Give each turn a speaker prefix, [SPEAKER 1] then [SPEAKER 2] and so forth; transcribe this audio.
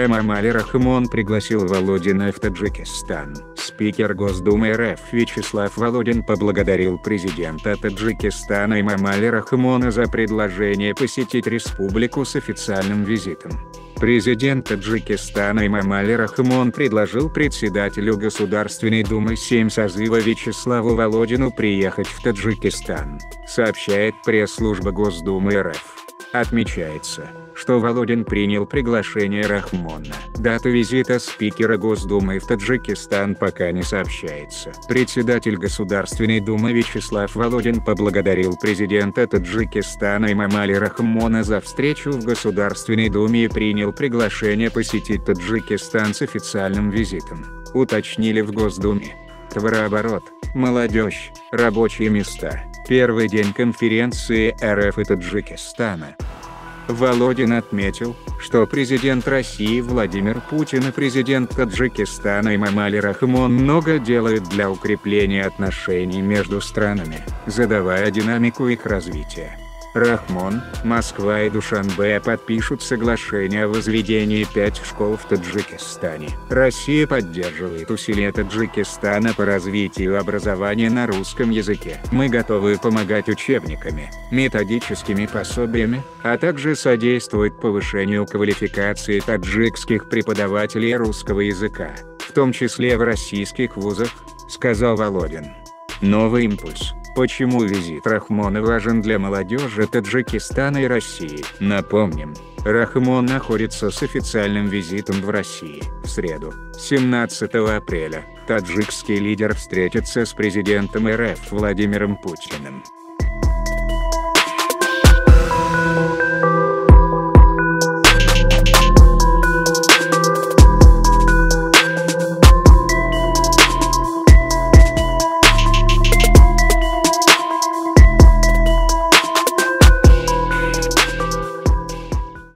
[SPEAKER 1] Эмомали Рахмон пригласил Володина в Таджикистан. Спикер Госдумы РФ Вячеслав Володин поблагодарил президента Таджикистана Эмомали Рахмона за предложение посетить республику с официальным визитом. Президент Таджикистана Эмомали Рахмон предложил председателю Государственной Думы 7 созыва Вячеславу Володину приехать в Таджикистан, сообщает пресс-служба Госдумы РФ. Отмечается, что Володин принял приглашение Рахмона. Дата визита спикера Госдумы в Таджикистан пока не сообщается. Председатель Государственной Думы Вячеслав Володин поблагодарил президента Таджикистана Эмомали Рахмона за встречу в Государственной Думе и принял приглашение посетить Таджикистан с официальным визитом. Уточнили в Госдуме. Товарооборот, молодежь, рабочие места. Первый день конференции РФ и Таджикистана. Володин отметил, что президент России Владимир Путин и президент Таджикистана Эмомали Рахмон много делают для укрепления отношений между странами, задавая динамику их развития. Рахмон, Москва и Душанбе подпишут соглашение о возведении 5 школ в Таджикистане. Россия поддерживает усилия Таджикистана по развитию образования на русском языке. Мы готовы помогать учебниками, методическими пособиями, а также содействовать повышению квалификации таджикских преподавателей русского языка, в том числе в российских вузах, сказал Володин. Новый импульс. Почему визит Рахмона важен для молодежи Таджикистана и России? Напомним, Рахмон находится с официальным визитом в России. В среду, 17 апреля, таджикский лидер встретится с президентом РФ Владимиром Путиным.